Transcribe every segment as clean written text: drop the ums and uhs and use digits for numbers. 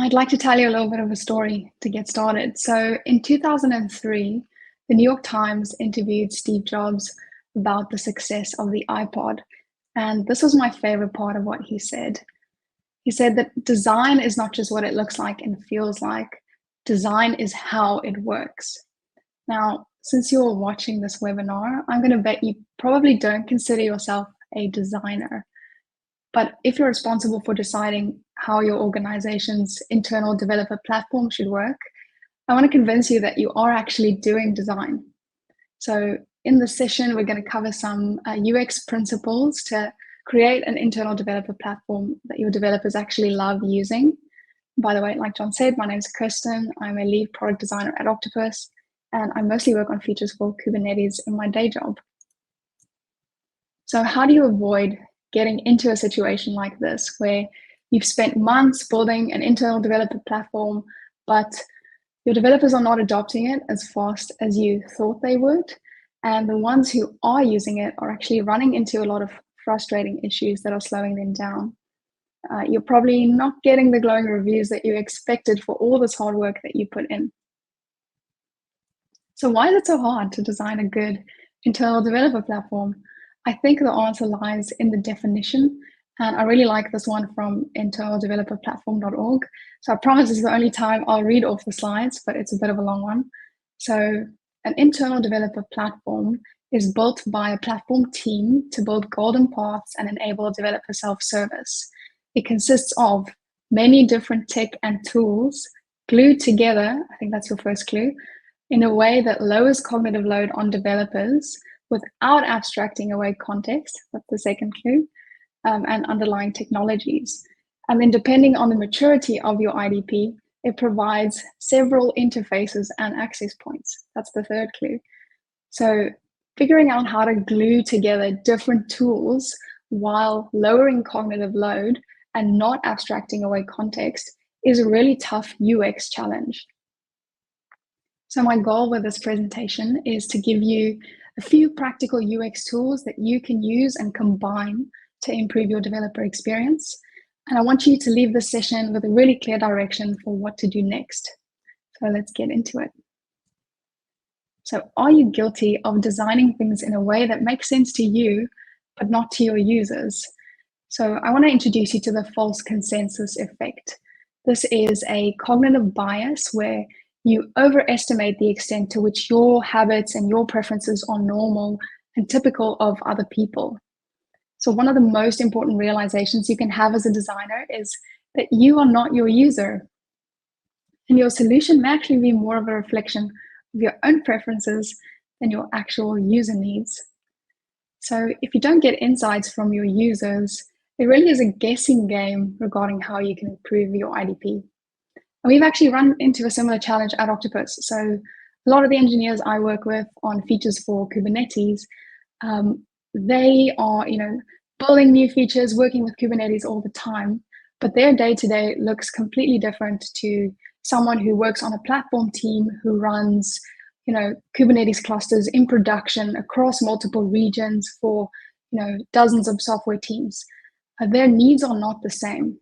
I'd like to tell you a little bit of a story to get started. So in 2003, the New York Times interviewed Steve Jobs about the success of the iPod. And this was my favorite part of what he said. He said that design is not just what it looks like and feels like, design is how it works. Now, since you're watching this webinar, I'm going to bet you probably don't consider yourself a designer. But if you're responsible for deciding how your organization's internal developer platform should work, I want to convince you that you are actually doing design. So in this session, we're going to cover some UX principles to create an internal developer platform that your developers actually love using. By the way, like John said, my name is Kirsten. I'm a lead product designer at Octopus, and I mostly work on features for Kubernetes in my day job. So how do you avoid getting into a situation like this, where you've spent months building an internal developer platform, but your developers are not adopting it as fast as you thought they would, and the ones who are using it are actually running into a lot of frustrating issues that are slowing them down? You're probably not getting the glowing reviews that you expected for all this hard work that you put in. So why is it so hard to design a good internal developer platform? I think the answer lies in the definition, and I really like this one from internaldeveloperplatform.org. So I promise this is the only time I'll read off the slides, but it's a bit of a long one. So an internal developer platform is built by a platform team to build golden paths and enable developer self-service. It consists of many different tech and tools glued together, I think that's your first clue, in a way that lowers cognitive load on developers without abstracting away context, that's the second clue, and underlying technologies. And then depending on the maturity of your IDP, it provides several interfaces and access points. That's the third clue. So figuring out how to glue together different tools while lowering cognitive load and not abstracting away context is a really tough UX challenge. So my goal with this presentation is to give you a few practical UX tools that you can use and combine to improve your developer experience. And I want you to leave this session with a really clear direction for what to do next. So let's get into it. So are you guilty of designing things in a way that makes sense to you, but not to your users? So I want to introduce you to the false consensus effect. This is a cognitive bias where you overestimate the extent to which your habits and your preferences are normal and typical of other people. So one of the most important realizations you can have as a designer is that you are not your user. And your solution may actually be more of a reflection of your own preferences than your actual user needs. So if you don't get insights from your users, it really is a guessing game regarding how you can improve your IDP. And we've actually run into a similar challenge at Octopus. So a lot of the engineers I work with on features for Kubernetes, they are, building new features, working with Kubernetes all the time, but their day-to-day looks completely different to someone who works on a platform team who runs, Kubernetes clusters in production across multiple regions for, dozens of software teams. Their needs are not the same.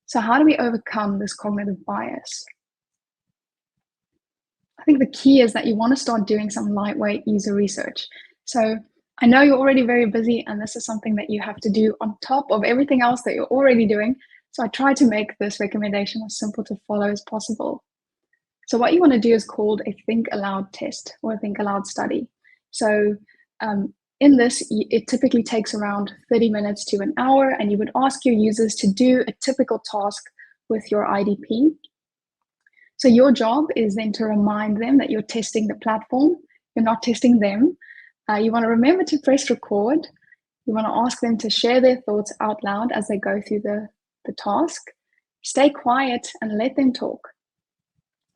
So how do we overcome this cognitive bias? I think the key is that you want to start doing some lightweight user research. So I know you're already very busy, and this is something that you have to do on top of everything else that you're already doing. So I try to make this recommendation as simple to follow as possible. So what you want to do is called a think aloud test or a think aloud study. So in this, it typically takes around 30 minutes to an hour, and you would ask your users to do a typical task with your IDP. So your job is then to remind them that you're testing the platform, you're not testing them. You want to remember to press record. You want to ask them to share their thoughts out loud as they go through the task. Stay quiet and let them talk.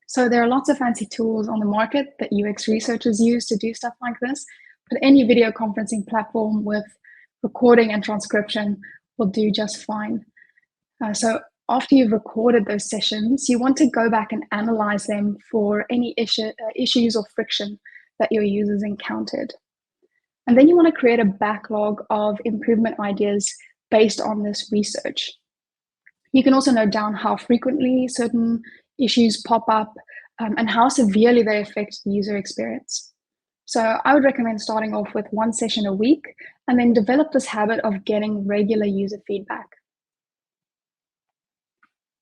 So there are lots of fancy tools on the market that UX researchers use to do stuff like this, but any video conferencing platform with recording and transcription will do just fine. So after you've recorded those sessions, you want to go back and analyze them for any issues or friction that your users encountered. And then you want to create a backlog of improvement ideas based on this research. You can also note down how frequently certain issues pop up and how severely they affect the user experience. So I would recommend starting off with one session a week and then develop this habit of getting regular user feedback.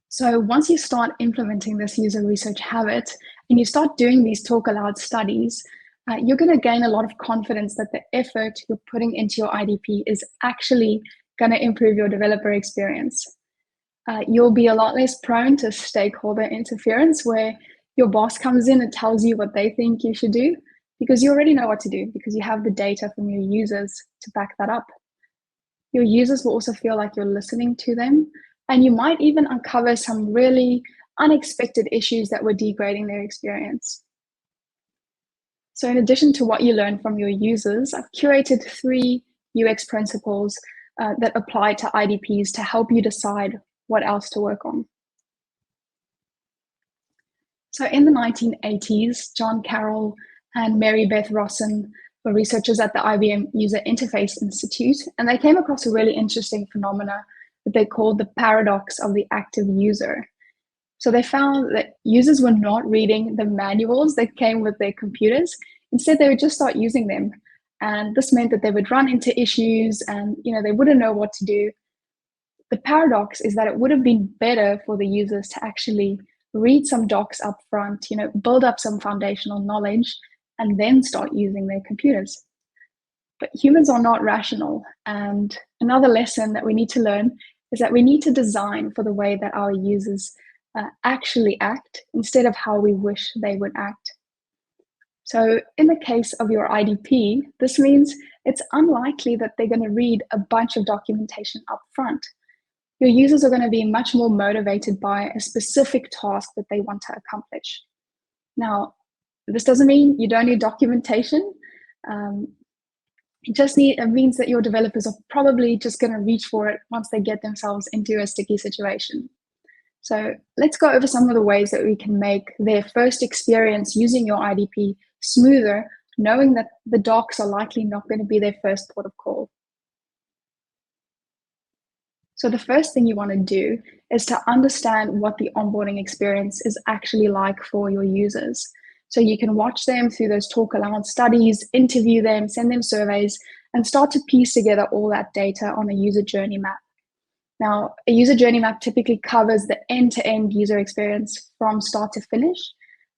So once you start implementing this user research habit and you start doing these talk aloud studies, you're going to gain a lot of confidence that the effort you're putting into your IDP is actually going to improve your developer experience. You'll be a lot less prone to stakeholder interference where your boss comes in and tells you what they think you should do, because you already know what to do because you have the data from your users to back that up. Your users will also feel like you're listening to them, and you might even uncover some really unexpected issues that were degrading their experience. So in addition to what you learn from your users, I've curated 3 UX principles that apply to IDPs to help you decide what else to work on. So in the 1980s, John Carroll and Mary Beth Rossen were researchers at the IBM User Interface Institute, and they came across a really interesting phenomena that they called the paradox of the active user. So they found that users were not reading the manuals that came with their computers. Instead, they would just start using them. And this meant that they would run into issues and they wouldn't know what to do. The paradox is that it would have been better for the users to actually read some docs up front, build up some foundational knowledge, and then start using their computers. But humans are not rational. And another lesson that we need to learn is that we need to design for the way that our users actually act instead of how we wish they would act. So in the case of your IDP, this means it's unlikely that they're going to read a bunch of documentation up front. Your users are going to be much more motivated by a specific task that they want to accomplish. Now, this doesn't mean you don't need documentation. It means that your developers are probably just going to reach for it once they get themselves into a sticky situation. So let's go over some of the ways that we can make their first experience using your IDP smoother, knowing that the docs are likely not going to be their first port of call. So the first thing you want to do is to understand what the onboarding experience is actually like for your users. So you can watch them through those talk aloud studies, interview them, send them surveys, and start to piece together all that data on a user journey map. Now, a user journey map typically covers the end-to-end user experience from start to finish,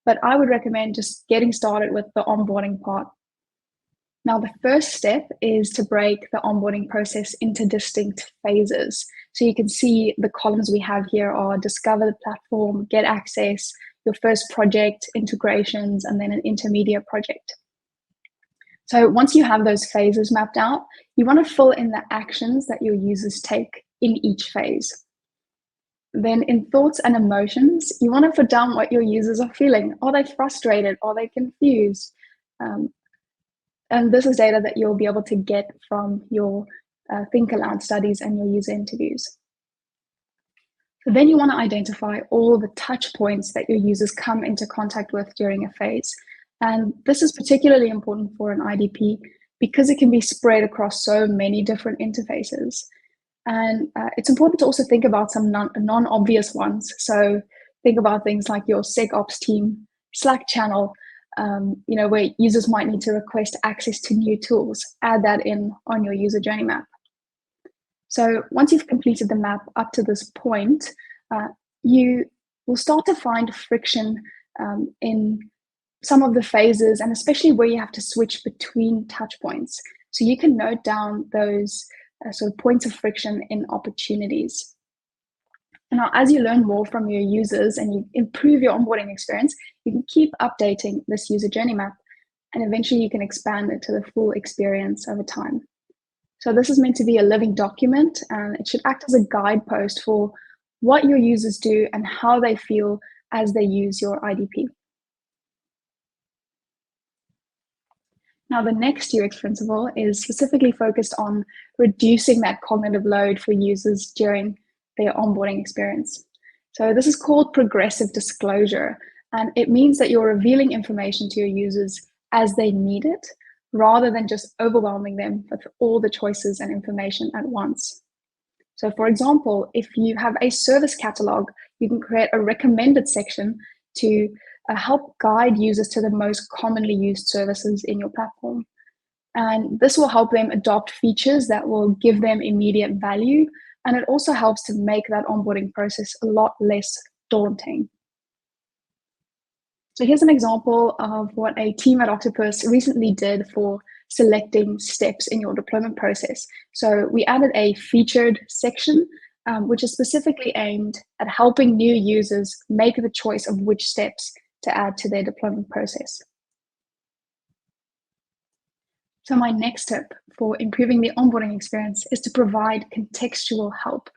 but I would recommend just getting started with the onboarding part. Now, the first step is to break the onboarding process into distinct phases. So you can see the columns we have here are discover the platform, get access, your first project, integrations, and then an intermediate project. So once you have those phases mapped out, you want to fill in the actions that your users take in each phase. Then in thoughts and emotions, you want to put down what your users are feeling. Are they frustrated? Are they confused? And this is data that you'll be able to get from your Think Aloud studies and your user interviews. So then you want to identify all the touch points that your users come into contact with during a phase. And this is particularly important for an IDP because it can be spread across so many different interfaces. And it's important to also think about some non-obvious ones. So think about things like your SecOps team, Slack channel, where users might need to request access to new tools. Add that in on your user journey map. So once you've completed the map up to this point, you will start to find friction in some of the phases, and especially where you have to switch between touch points. So you can note down those sort of points of friction in opportunities. Now, as you learn more from your users and you improve your onboarding experience, you can keep updating this user journey map, and eventually you can expand it to the full experience over time. So this is meant to be a living document, and it should act as a guidepost for what your users do and how they feel as they use your IDP. Now, the next UX principle is specifically focused on reducing that cognitive load for users during their onboarding experience. So this is called progressive disclosure, and it means that you're revealing information to your users as they need it, rather than just overwhelming them with all the choices and information at once. So for example, if you have a service catalog, you can create a recommended section to help guide users to the most commonly used services in your platform. And this will help them adopt features that will give them immediate value. And it also helps to make that onboarding process a lot less daunting. So here's an example of what a team at Octopus recently did for selecting steps in your deployment process. So we added a featured section, which is specifically aimed at helping new users make the choice of which steps to add to their deployment process. So my next tip for improving the onboarding experience is to provide contextual help.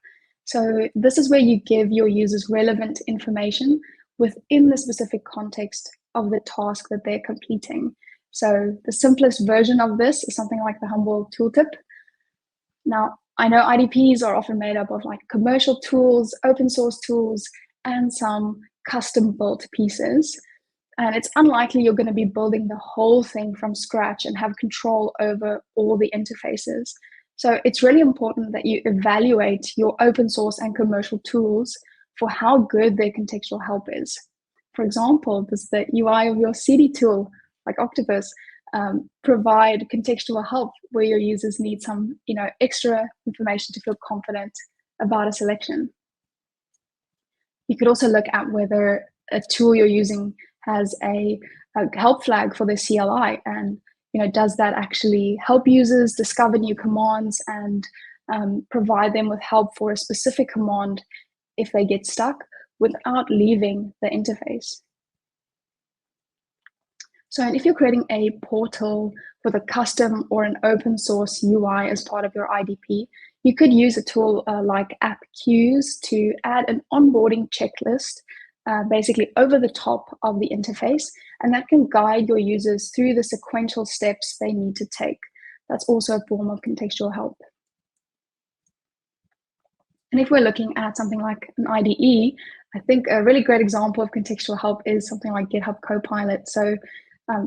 So this is where you give your users relevant information within the specific context of the task that they're completing. So the simplest version of this is something like the Humble tooltip. Now, I know IDPs are often made up of like commercial tools, open source tools, and some custom built pieces. And it's unlikely you're going to be building the whole thing from scratch and have control over all the interfaces. So it's really important that you evaluate your open source and commercial tools for how good their contextual help is. For example, does the UI of your CD tool, like Octopus, provide contextual help where your users need some, extra information to feel confident about a selection? You could also look at whether a tool you're using has a help flag for the CLI, and does that actually help users discover new commands and provide them with help for a specific command if they get stuck without leaving the interface. So if you're creating a portal with a custom or an open source UI as part of your IDP, you could use a tool like App Queues to add an onboarding checklist basically over the top of the interface, and that can guide your users through the sequential steps they need to take. That's also a form of contextual help. And if we're looking at something like an IDE, I think a really great example of contextual help is something like GitHub Copilot. So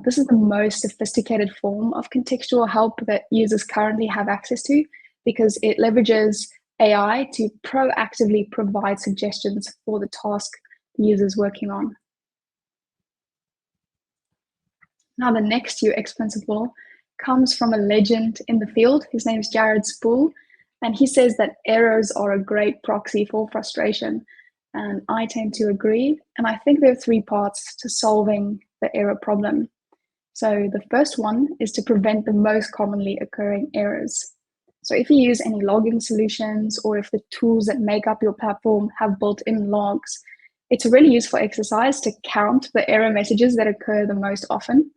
this is the most sophisticated form of contextual help that users currently have access to, because it leverages AI to proactively provide suggestions for the task the user's working on. Now, the next UX principle comes from a legend in the field. His name is Jared Spool, and he says that errors are a great proxy for frustration. And I tend to agree. And I think there are three parts to solving the error problem. So the first one is to prevent the most commonly occurring errors. So if you use any logging solutions, or if the tools that make up your platform have built-in logs, it's a really useful exercise to count the error messages that occur the most often.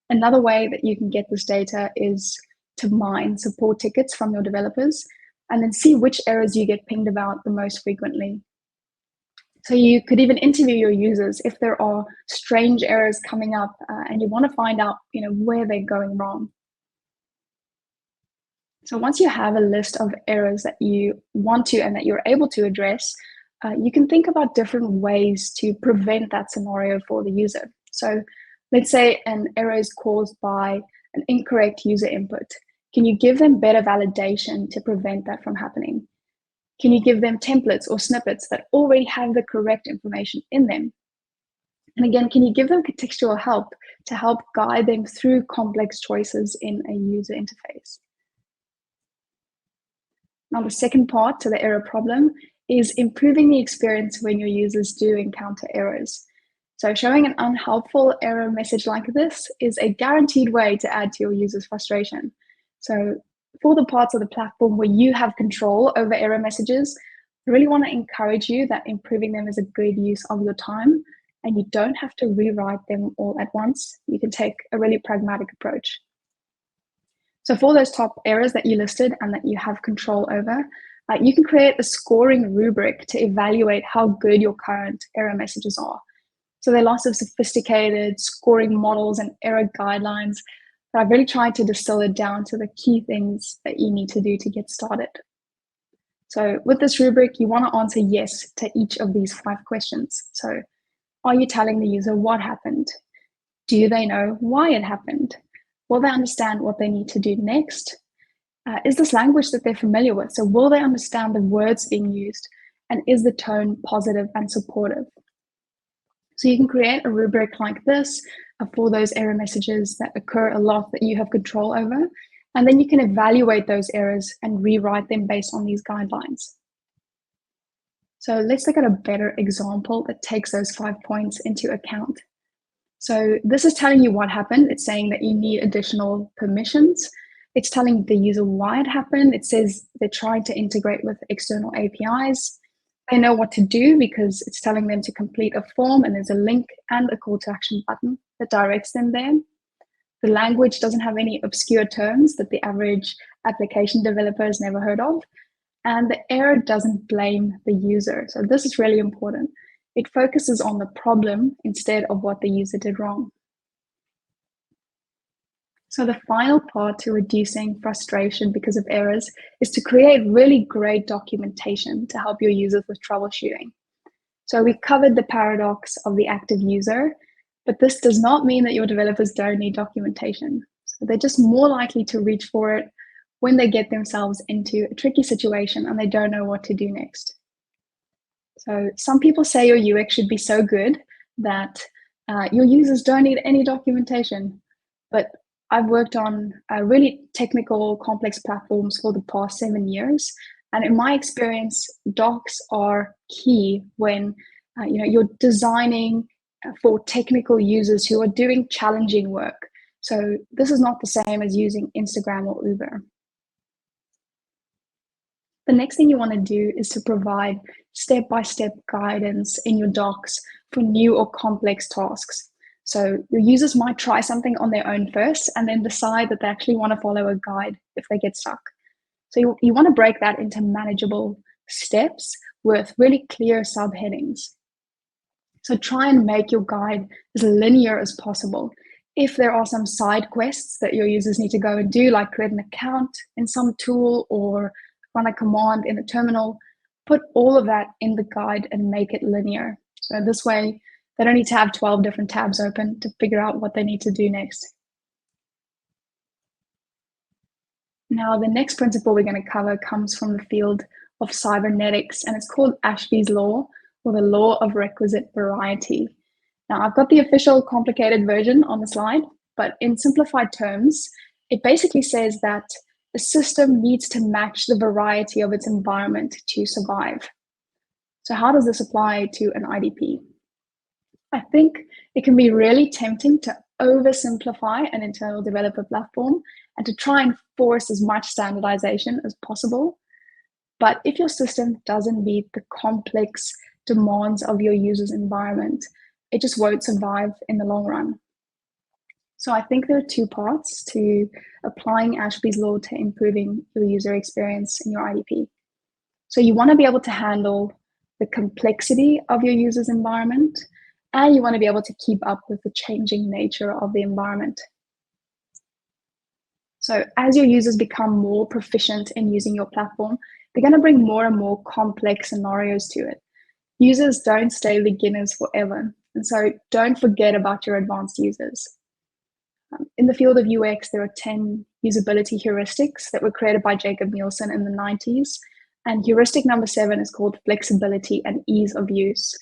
Another way that you can get this data is to mine support tickets from your developers and then see which errors you get pinged about the most frequently. So you could even interview your users if there are strange errors coming up and you want to find out where they're going wrong. So once you have a list of errors that you want to and that you're able to address, you can think about different ways to prevent that scenario for the user. So let's say an error is caused by an incorrect user input. Can you give them better validation to prevent that from happening? Can you give them templates or snippets that already have the correct information in them? And again, can you give them contextual help to help guide them through complex choices in a user interface? Now, the second part to the error problem is improving the experience when your users do encounter errors. So showing an unhelpful error message like this is a guaranteed way to add to your users' frustration. So for the parts of the platform where you have control over error messages, I really want to encourage you that improving them is a good use of your time, and you don't have to rewrite them all at once. You can take a really pragmatic approach. So for those top errors that you listed and that you have control over, you can create a scoring rubric to evaluate how good your current error messages are. So there are lots of sophisticated scoring models and error guidelines, but I've really tried to distill it down to the key things that you need to do to get started. So with this rubric, you want to answer yes to each of these 5 questions. So are you telling the user what happened? Do they know why it happened? Will they understand what they need to do next? Is this language that they're familiar with? So will they understand the words being used? And is the tone positive and supportive? So you can create a rubric like this for those error messages that occur a lot that you have control over. And then you can evaluate those errors and rewrite them based on these guidelines. So let's look at a better example that takes those 5 points into account. So this is telling you what happened. It's saying that you need additional permissions. It's telling the user why it happened. It says they're trying to integrate with external APIs. They know what to do because it's telling them to complete a form, and there's a link and a call to action button that directs them there. The language doesn't have any obscure terms that the average application developer has never heard of. And the error doesn't blame the user. So this is really important. It focuses on the problem instead of what the user did wrong. So the final part to reducing frustration because of errors is to create really great documentation to help your users with troubleshooting. So we covered the paradox of the active user, but this does not mean that your developers don't need documentation. So they're just more likely to reach for it when they get themselves into a tricky situation and they don't know what to do next. So some people say your UX should be so good that your users don't need any documentation, but I've worked on really technical, complex platforms for the past 7 years. And in my experience, docs are key when you're designing for technical users who are doing challenging work. So this is not the same as using Instagram or Uber. The next thing you want to do is to provide step-by-step guidance in your docs for new or complex tasks. So your users might try something on their own first and then decide that they actually want to follow a guide if they get stuck. So you want to break that into manageable steps with really clear subheadings. So try and make your guide as linear as possible. If there are some side quests that your users need to go and do, like create an account in some tool or run a command in the terminal, put all of that in the guide and make it linear. So this way, they don't need to have 12 different tabs open to figure out what they need to do next. Now, the next principle we're going to cover comes from the field of cybernetics, and it's called Ashbys Law, or the law of requisite variety. Now, I've got the official complicated version on the slide, but in simplified terms, it basically says that the system needs to match the variety of its environment to survive. So how does this apply to an IDP? I think it can be really tempting to oversimplify an internal developer platform and to try and force as much standardization as possible. But if your system doesn't meet the complex demands of your user's environment, it just won't survive in the long run. So I think there are two parts to applying Ashbys Law to improving your user experience in your IDP. So you want to be able to handle the complexity of your user's environment, and you want to be able to keep up with the changing nature of the environment. So as your users become more proficient in using your platform, they're going to bring more and more complex scenarios to it. Users don't stay beginners forever, and so don't forget about your advanced users. In the field of UX, there are 10 usability heuristics that were created by Jacob Nielsen in the 90s, and heuristic number 7 is called flexibility and ease of use.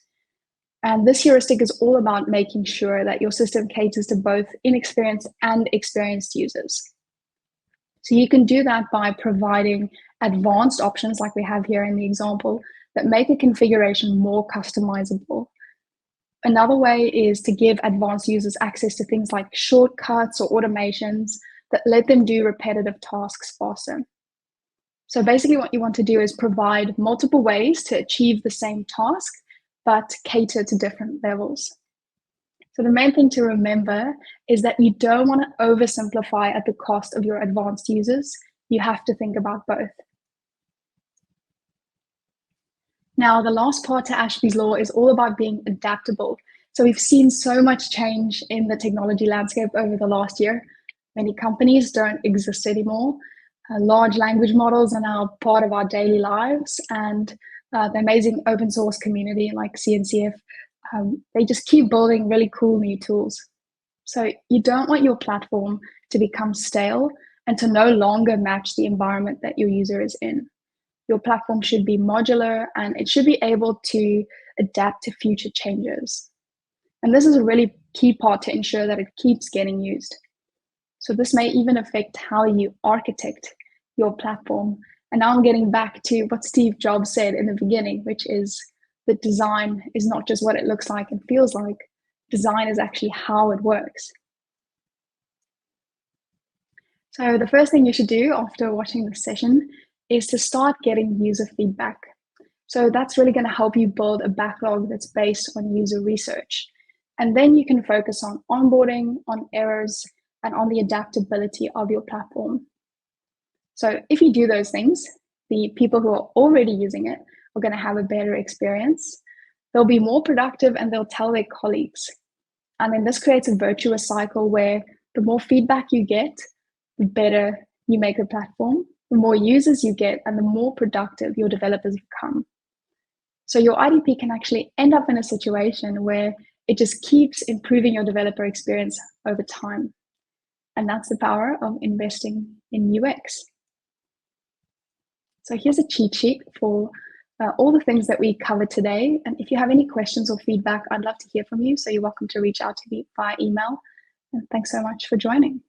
And this heuristic is all about making sure that your system caters to both inexperienced and experienced users. So you can do that by providing advanced options like we have here in the example that make a configuration more customizable. Another way is to give advanced users access to things like shortcuts or automations that let them do repetitive tasks faster. So basically what you want to do is provide multiple ways to achieve the same task, but cater to different levels. So the main thing to remember is that you don't want to oversimplify at the cost of your advanced users. You have to think about both. Now, the last part to Ashbys Law is all about being adaptable. So we've seen so much change in the technology landscape over the last year. Many companies don't exist anymore. Large language models are now part of our daily lives, and the amazing open source community like CNCF, they just keep building really cool new tools. So you don't want your platform to become stale, and to no longer match the environment that your user is in. Your platform should be modular and it should be able to adapt to future changes. And this is a really key part to ensure that it keeps getting used. So this may even affect how you architect your platform. And now I'm getting back to what Steve Jobs said in the beginning, which is that design is not just what it looks like and feels like. Design is actually how it works. So the first thing you should do after watching this session is to start getting user feedback. So that's really going to help you build a backlog that's based on user research. And then you can focus on onboarding, on errors, and on the adaptability of your platform. So if you do those things, the people who are already using it are going to have a better experience. They'll be more productive and they'll tell their colleagues. And then this creates a virtuous cycle where the more feedback you get, the better you make the platform, the more users you get, and the more productive your developers become. So your IDP can actually end up in a situation where it just keeps improving your developer experience over time. And that's the power of investing in UX. So here's a cheat sheet for all the things that we covered today. And if you have any questions or feedback, I'd love to hear from you. So you're welcome to reach out to me via email. And thanks so much for joining.